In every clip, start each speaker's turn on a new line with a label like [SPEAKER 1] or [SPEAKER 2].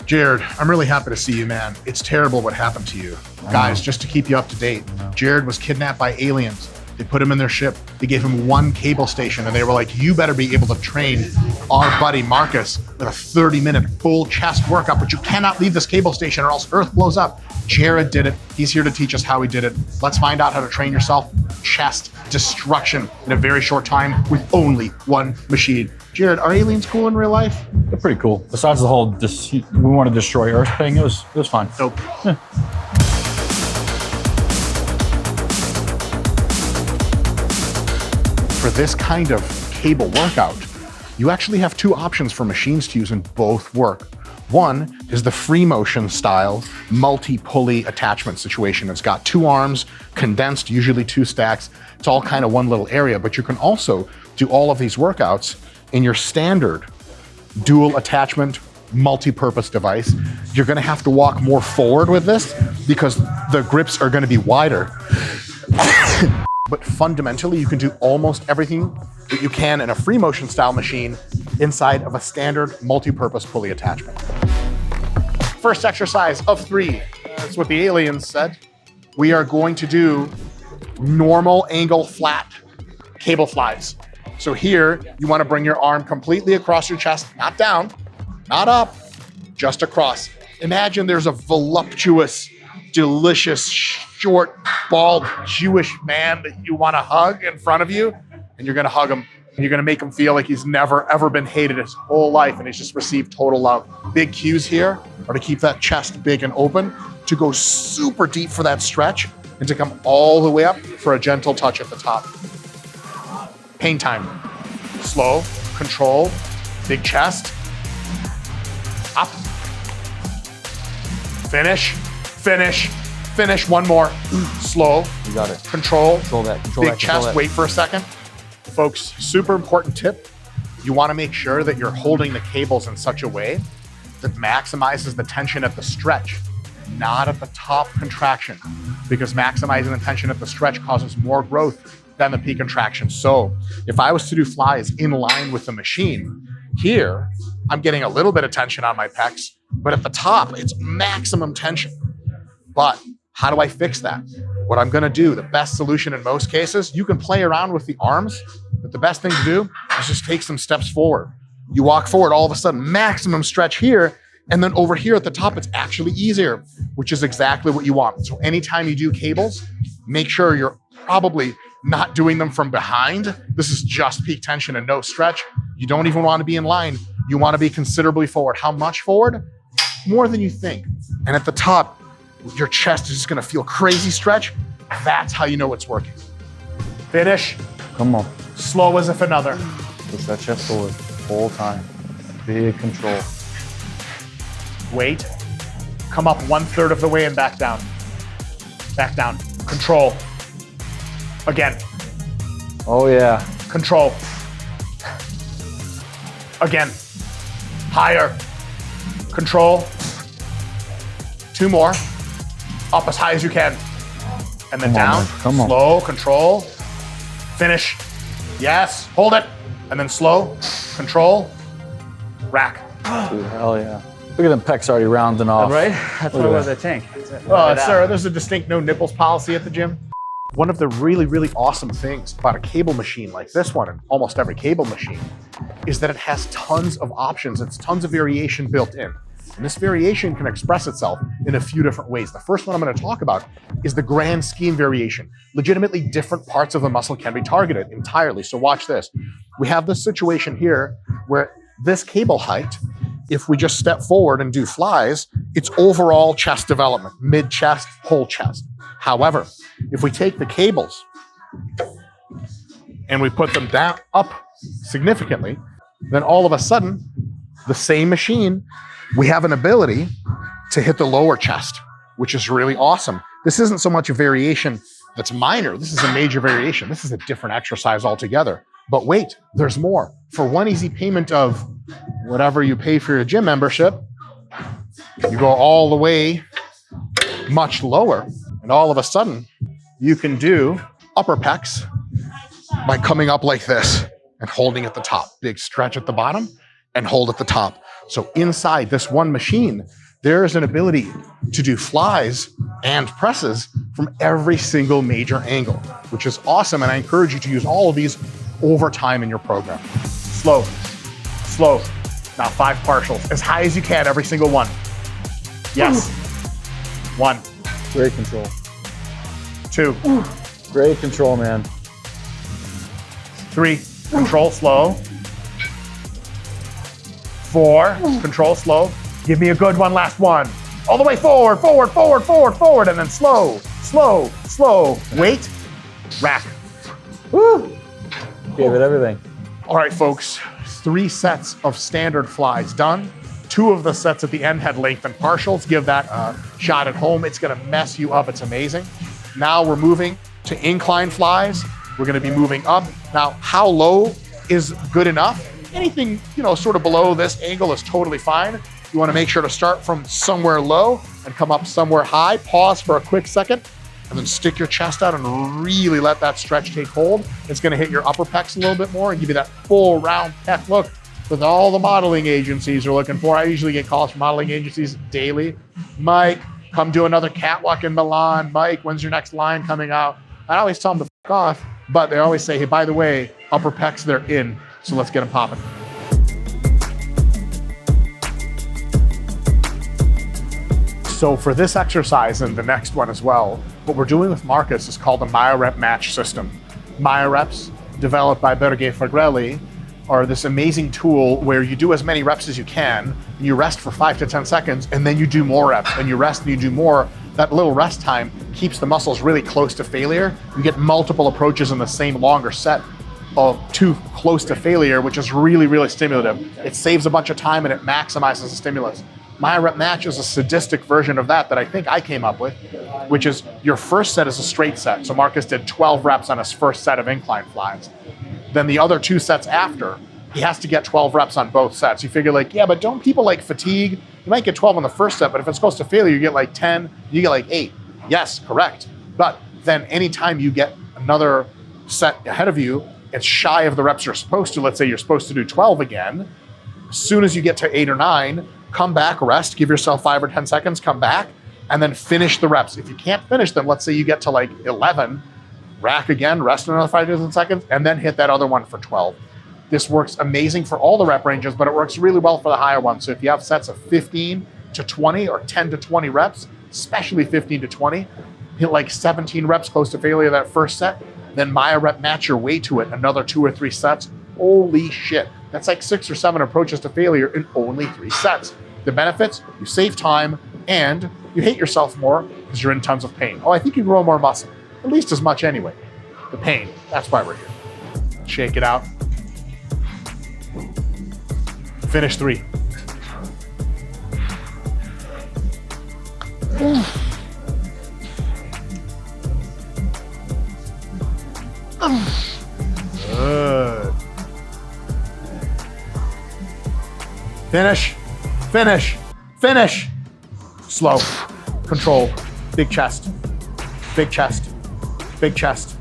[SPEAKER 1] Jared, I'm really happy to see you, man. It's terrible what happened to you. Guys, just to keep you up to date, Jared was kidnapped by aliens. They put him in their ship. They gave him one cable station and they were like, you better be able to train our buddy Marcus with a 30-minute full chest workout, but you cannot leave this cable station or else Earth blows up. Jared did it. He's here to teach us how he did it. Let's find out how to train yourself. Chest destruction in a very short time with only one machine. Jared, are aliens cool in real life?
[SPEAKER 2] They're pretty cool. Besides the whole, we want to destroy Earth thing, it was fun.
[SPEAKER 1] Nope.
[SPEAKER 2] Yeah.
[SPEAKER 1] For this kind of cable workout, you actually have two options for machines to use and both work. One is the free motion style multi-pulley attachment situation. It's got two arms, condensed, usually two stacks. It's all kind of one little area, but you can also do all of these workouts in your standard dual attachment multi-purpose device. You're gonna have to walk more forward with this because the grips are gonna be wider. But fundamentally, you can do almost everything that you can in a free motion style machine inside of a standard multi-purpose pulley attachment. First exercise of 3, that's what the aliens said. We are going to do normal angle flat cable flies. So here, you want to bring your arm completely across your chest, not down, not up, just across. Imagine there's a voluptuous, delicious, short, bald Jewish man that you want to hug in front of you, and you're going to hug him, and you're going to make him feel like he's never, ever been hated his whole life, and he's just received total love. Big cues here are to keep that chest big and open, to go super deep for that stretch, and to come all the way up for a gentle touch at the top. Pain time. Slow, control, big chest. Up. Finish, finish, finish. One more. Slow.
[SPEAKER 2] You got it.
[SPEAKER 1] Control.
[SPEAKER 2] Control that.
[SPEAKER 1] Big chest. Wait for a second. Folks, super important tip. You want to make sure that you're holding the cables in such a way that maximizes the tension at the stretch, not at the top contraction, because maximizing the tension at the stretch causes more growth than the peak contraction. So if I was to do flies in line with the machine, here, I'm getting a little bit of tension on my pecs, but at the top, it's maximum tension. But how do I fix that? What I'm gonna do, the best solution in most cases, you can play around with the arms, but the best thing to do is just take some steps forward. You walk forward, all of a sudden, maximum stretch here, and then over here at the top, it's actually easier, which is exactly what you want. So anytime you do cables, make sure you're probably not doing them from behind. This is just peak tension and no stretch. You don't even want to be in line. You want to be considerably forward. How much forward? More than you think. And at the top, your chest is just going to feel crazy stretch. That's how you know it's working. Finish.
[SPEAKER 2] Come on.
[SPEAKER 1] Slow as if another.
[SPEAKER 2] Push that chest forward whole time. Big control.
[SPEAKER 1] Wait. Come up 1/3 of the way and back down. Back down. Control. Again.
[SPEAKER 2] Oh yeah.
[SPEAKER 1] Control. Again. Higher. Control. 2 more. Up as high as you can. And then down.
[SPEAKER 2] Come on.
[SPEAKER 1] Slow. Control. Finish. Yes. Hold it. And then slow. Control. Rack.
[SPEAKER 2] Dude, hell yeah. Look at them pecs already rounding off.
[SPEAKER 3] Right? That's
[SPEAKER 2] Look
[SPEAKER 3] what
[SPEAKER 2] at
[SPEAKER 3] was
[SPEAKER 2] that.
[SPEAKER 3] the tank.
[SPEAKER 1] Oh, sir, there's a distinct no nipples policy at the gym. One of the really, really awesome things about a cable machine like this one, and almost every cable machine, is that it has tons of options. It's tons of variation built in. And this variation can express itself in a few different ways. The first one I'm going to talk about is the grand scheme variation. Legitimately different parts of the muscle can be targeted entirely. So watch this. We have this situation here where this cable height, if we just step forward and do flies, it's overall chest development, mid-chest, whole chest. However, if we take the cables and we put them down up significantly, then all of a sudden, the same machine, we have an ability to hit the lower chest, which is really awesome. This isn't so much a variation that's minor. This is a major variation. This is a different exercise altogether. But wait, there's more. For one easy payment of whatever you pay for your gym membership, you go all the way much lower, and all of a sudden, you can do upper pecs by coming up like this and holding at the top. Big stretch at the bottom and hold at the top. So inside this one machine, there is an ability to do flies and presses from every single major angle, which is awesome. And I encourage you to use all of these over time in your program. Slow, slow. Now 5 partials, as high as you can, every single one. Yes. 1.
[SPEAKER 2] Great control.
[SPEAKER 1] 2.
[SPEAKER 2] Great control, man.
[SPEAKER 1] 3. Control slow. 4. Control slow. Give me a good one, last one. All the way forward, forward, forward, forward, forward, and then slow, slow, slow. Wait, rack.
[SPEAKER 2] Woo! Gave it everything.
[SPEAKER 1] All right, folks, 3 sets of standard flies done. 2 of the sets at the end had lengthened partials. Give that a shot at home. It's gonna mess you up, it's amazing. Now we're moving to incline flies. We're gonna be moving up. Now, how low is good enough? Anything, sort of below this angle is totally fine. You wanna make sure to start from somewhere low and come up somewhere high. Pause for a quick second, and then stick your chest out and really let that stretch take hold. It's gonna hit your upper pecs a little bit more and give you that full round pec look that all the modeling agencies are looking for. I usually get calls from modeling agencies daily. Mike, come do another catwalk in Milan. Mike, when's your next line coming out? I always tell them to f off, but they always say, hey, by the way, upper pecs, they're in, so let's get them popping. So for this exercise and the next one as well, what we're doing with Marcus is called the MyoRep Match System. MyoReps, developed by Berge Fagrelli, are this amazing tool where you do as many reps as you can, and you rest for 5 to 10 seconds, and then you do more reps, and you rest and you do more. That little rest time keeps the muscles really close to failure. You get multiple approaches in the same longer set of too close to failure, which is really, really stimulative. It saves a bunch of time and it maximizes the stimulus. MyoRep Match is a sadistic version of that I think I came up with, which is your first set is a straight set. So Marcus did 12 reps on his first set of incline flies. Then the other 2 sets after, he has to get 12 reps on both sets. You figure yeah, but don't people fatigue? You might get 12 on the first set, but if it goes to failure, you get 10, you get 8. Yes, correct. But then anytime you get another set ahead of you, it's shy of the reps you're supposed to. Let's say you're supposed to do 12 again. As soon as you get to 8 or 9, come back, rest, give yourself 5 or 10 seconds, come back, and then finish the reps. If you can't finish them, let's say you get to 11, rack again, rest another 5 to 10 seconds, and then hit that other one for 12. This works amazing for all the rep ranges, but it works really well for the higher ones. So if you have sets of 15 to 20 or 10 to 20 reps, especially 15 to 20, hit 17 reps close to failure that first set, then MyoRep Match your way to it, another 2 or 3 sets. Holy shit. That's 6 or 7 approaches to failure in only 3 sets. The benefits, you save time and you hate yourself more because you're in tons of pain. Oh, I think you grow more muscle, at least as much anyway. The pain, that's why we're here. Shake it out. Finish 3. Good. Finish, finish, finish. Slow, control, big chest, big chest, big chest.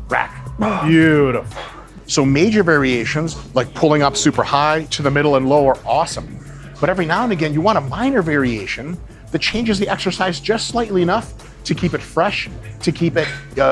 [SPEAKER 1] Rack, beautiful. So major variations, like pulling up super high to the middle and low, are awesome. But every now and again, you want a minor variation that changes the exercise just slightly enough to keep it fresh, to keep it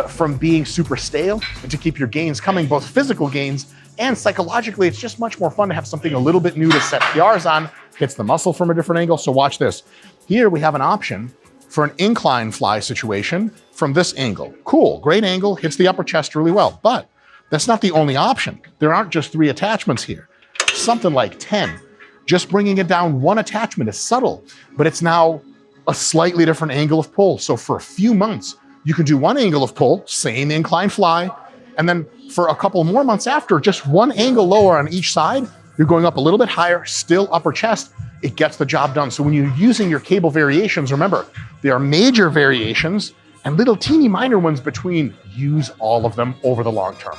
[SPEAKER 1] from being super stale, and to keep your gains coming, both physical gains and psychologically. It's just much more fun to have something a little bit new to set PRs on, hits the muscle from a different angle. So watch this. Here we have an option for an incline fly situation from this angle. Cool, great angle, hits the upper chest really well, but that's not the only option. There aren't just 3 attachments here, something like 10. Just bringing it down 1 attachment is subtle, but it's now a slightly different angle of pull. So for a few months, you can do 1 angle of pull, same incline fly, and then for a couple more months after, just 1 angle lower on each side, you're going up a little bit higher, still upper chest, it gets the job done. So when you're using your cable variations, remember, there are major variations and little teeny minor ones between. Use all of them over the long term.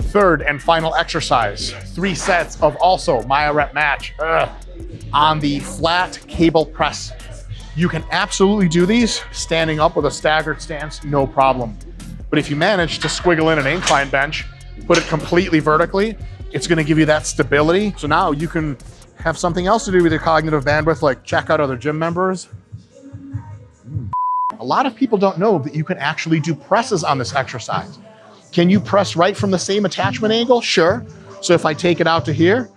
[SPEAKER 1] Third and final exercise, 3 sets of also MyoRep Match on the flat cable press. You can absolutely do these standing up with a staggered stance, no problem. But if you manage to squiggle in an incline bench, put it completely vertically, it's gonna give you that stability. So now you can have something else to do with your cognitive bandwidth, like check out other gym members. A lot of people don't know that you can actually do presses on this exercise. Can you press right from the same attachment angle? Sure. So if I take it out to here,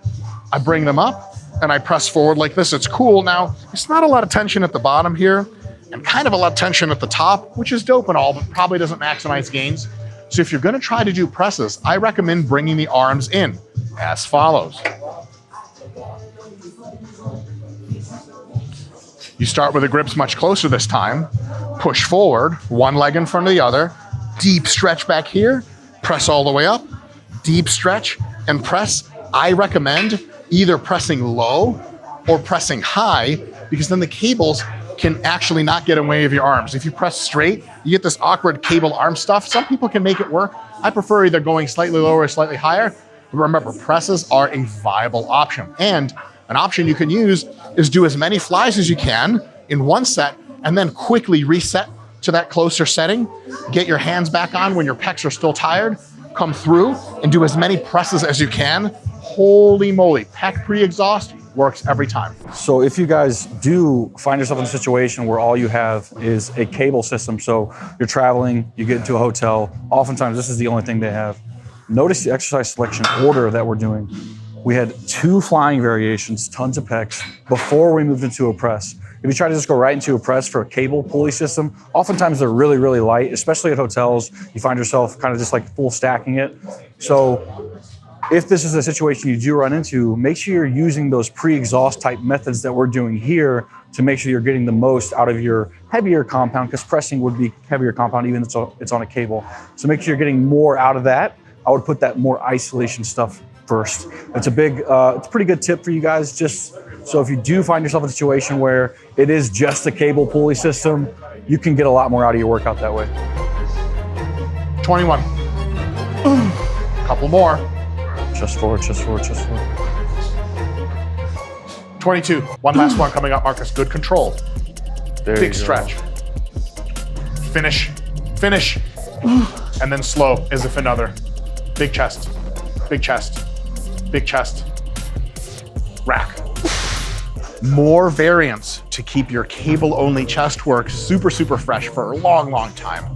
[SPEAKER 1] I bring them up and I press forward like this, it's cool. Now, it's not a lot of tension at the bottom here and kind of a lot of tension at the top, which is dope and all, but probably doesn't maximize gains. So if you're gonna try to do presses, I recommend bringing the arms in as follows. You start with the grips much closer this time, push forward, one leg in front of the other, deep stretch back here, press all the way up, deep stretch and press. I recommend either pressing low or pressing high, because then the cables can actually not get in the way of your arms. If you press straight, you get this awkward cable arm stuff. Some people can make it work. I prefer either going slightly lower or slightly higher. But remember, presses are a viable option. And an option you can use is do as many flies as you can in one set and then quickly reset to that closer setting. Get your hands back on when your pecs are still tired, come through and do as many presses as you can. Holy moly, pec pre-exhaust works every time.
[SPEAKER 2] So if you guys do find yourself in a situation where all you have is a cable system, so you're traveling, you get into a hotel, oftentimes this is the only thing they have. Notice the exercise selection order that we're doing. We had 2 flying variations, tons of pecs, before we moved into a press. If you try to just go right into a press for a cable pulley system, oftentimes they're really, really light, especially at hotels. You find yourself kind of just like full stacking it. So if this is a situation you do run into, make sure you're using those pre-exhaust type methods that we're doing here to make sure you're getting the most out of your heavier compound, because pressing would be heavier compound even if it's on a cable. So make sure you're getting more out of that. I would put that more isolation stuff first. It's it's a pretty good tip for you guys, just so if you do find yourself in a situation where it is just a cable pulley system, you can get a lot more out of your workout that way.
[SPEAKER 1] 21. Couple more.
[SPEAKER 2] Chest forward, chest forward, chest forward.
[SPEAKER 1] 22. One last one coming up, Marcus. Good control. Big stretch. Finish. Finish. And then slow as if another. Big chest. Big chest. Big chest. Rack. More variants to keep your cable-only chest work super, super fresh for a long, long time.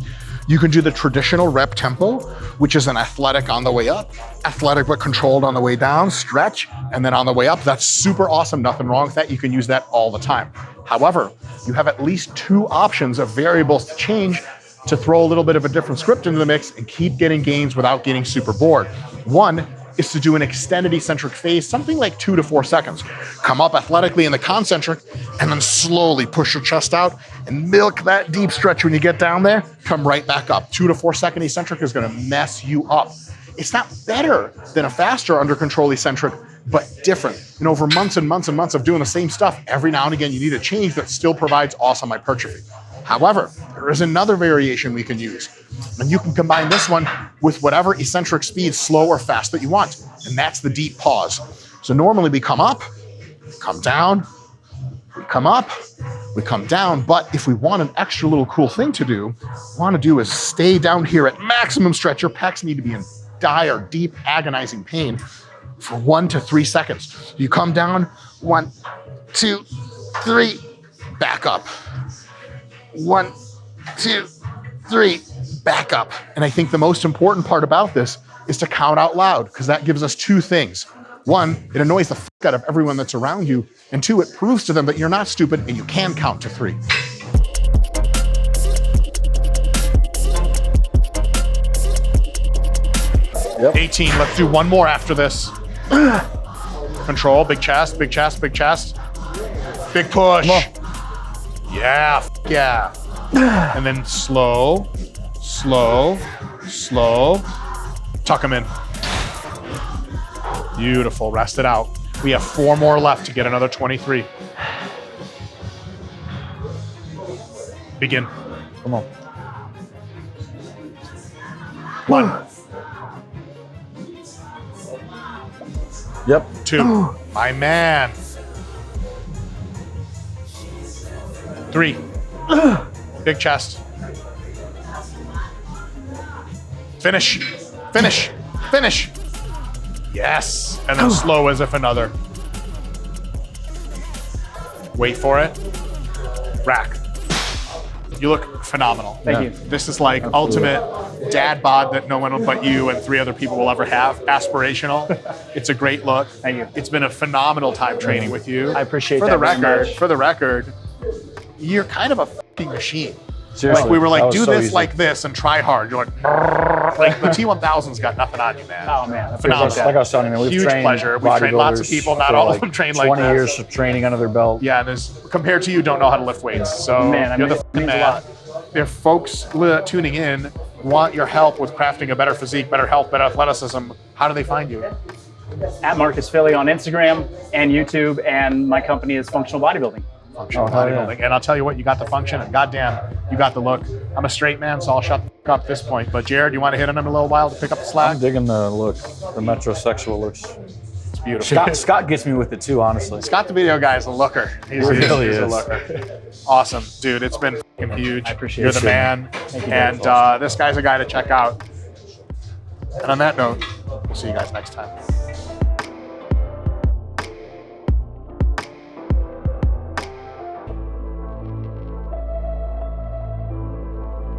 [SPEAKER 1] You can do the traditional rep tempo, which is an athletic on the way up, athletic but controlled on the way down, stretch, and then on the way up. That's super awesome, nothing wrong with that. You can use that all the time. However, you have at least 2 options of variables to change to throw a little bit of a different script into the mix and keep getting gains without getting super bored. One is to do an extended eccentric phase, something like 2 to 4 seconds. Come up athletically in the concentric and then slowly push your chest out and milk that deep stretch when you get down there, come right back up. 2 to 4 second eccentric is gonna mess you up. It's not better than a faster under control eccentric, but different. And over months and months and months of doing the same stuff, every now and again you need a change that still provides awesome hypertrophy. However, there is another variation we can use. And you can combine this one with whatever eccentric speed, slow or fast, that you want. And that's the deep pause. So normally we come up, come down, we come up, we come down. But if we want an extra little cool thing to do, is stay down here at maximum stretch. Your pecs need to be in dire, deep, agonizing pain for 1 to 3 seconds. You come down, 1, 2, 3, back up. 1, 2, 3, back up. And I think the most important part about this is to count out loud, because that gives us 2 things. 1, it annoys the fuck out of everyone that's around you. And 2, it proves to them that you're not stupid and you can count to 3.
[SPEAKER 2] Yep.
[SPEAKER 1] 18, let's do 1 more after this. Control, big chest, big chest, big chest. Big push. Yeah, yeah. And then slow, slow, slow. Tuck them in. Beautiful, rest it out. We have 4 more left to get another 23. Begin.
[SPEAKER 2] Come on.
[SPEAKER 1] 1.
[SPEAKER 2] Yep.
[SPEAKER 1] 2. My man. 3. Big chest. Finish, finish, finish. Yes, and then slow as if another. Wait for it. Rack. You look phenomenal.
[SPEAKER 3] Thank you.
[SPEAKER 1] This is like ultimate dad bod that no one but you and 3 other people will ever have. Aspirational. It's a great look.
[SPEAKER 3] Thank you.
[SPEAKER 1] It's been a phenomenal time training with you.
[SPEAKER 3] I appreciate
[SPEAKER 1] for
[SPEAKER 3] that
[SPEAKER 1] the
[SPEAKER 3] very
[SPEAKER 1] record.
[SPEAKER 3] much.
[SPEAKER 1] For the record, you're kind of a fucking machine.
[SPEAKER 2] Seriously,
[SPEAKER 1] Like we were
[SPEAKER 2] that
[SPEAKER 1] like,
[SPEAKER 2] was
[SPEAKER 1] do
[SPEAKER 2] so
[SPEAKER 1] this
[SPEAKER 2] easy.
[SPEAKER 1] like this and try hard. You're like the T1000's got nothing on you, man.
[SPEAKER 3] Oh man, I
[SPEAKER 1] Phenomenal.
[SPEAKER 3] appreciate
[SPEAKER 2] Like
[SPEAKER 3] that.
[SPEAKER 2] I was telling you, man, we've
[SPEAKER 1] Huge
[SPEAKER 2] trained
[SPEAKER 1] pleasure. We've trained lots of
[SPEAKER 2] bodybuilders
[SPEAKER 1] people, not
[SPEAKER 2] for
[SPEAKER 1] all of
[SPEAKER 2] like
[SPEAKER 1] them trained like
[SPEAKER 2] 20
[SPEAKER 1] that.
[SPEAKER 2] years of training under their belt.
[SPEAKER 1] Yeah, and there's compared to you, don't know how to lift weights. So
[SPEAKER 3] Man, I
[SPEAKER 1] you're
[SPEAKER 3] mean,
[SPEAKER 1] the
[SPEAKER 3] it
[SPEAKER 1] fucking
[SPEAKER 3] means a
[SPEAKER 1] man.
[SPEAKER 3] lot.
[SPEAKER 1] If folks tuning in want your help with crafting a better physique, better health, better athleticism, how do they find you?
[SPEAKER 3] At Marcus Philly on Instagram and YouTube, and my company is Functional Bodybuilding.
[SPEAKER 1] Functional
[SPEAKER 2] hell yeah.
[SPEAKER 1] bodybuilding. And I'll tell you what, you got the function, and goddamn, you got the look. I'm a straight man, so I'll shut the fuck up at this point. But Jared, you want to hit on him a little while to pick up the slack?
[SPEAKER 2] I'm digging the look. The metrosexual looks.
[SPEAKER 1] It's beautiful.
[SPEAKER 2] Scott gets me with it too, honestly.
[SPEAKER 1] Scott, the video guy, is a looker. He's
[SPEAKER 2] really
[SPEAKER 1] a
[SPEAKER 2] is.
[SPEAKER 1] looker. Awesome, dude. It's been fucking huge.
[SPEAKER 3] I appreciate
[SPEAKER 1] You're
[SPEAKER 3] it.
[SPEAKER 1] the man.
[SPEAKER 3] Thank you.
[SPEAKER 1] And this guy's a guy to check out. And on that note, we'll see you guys next time.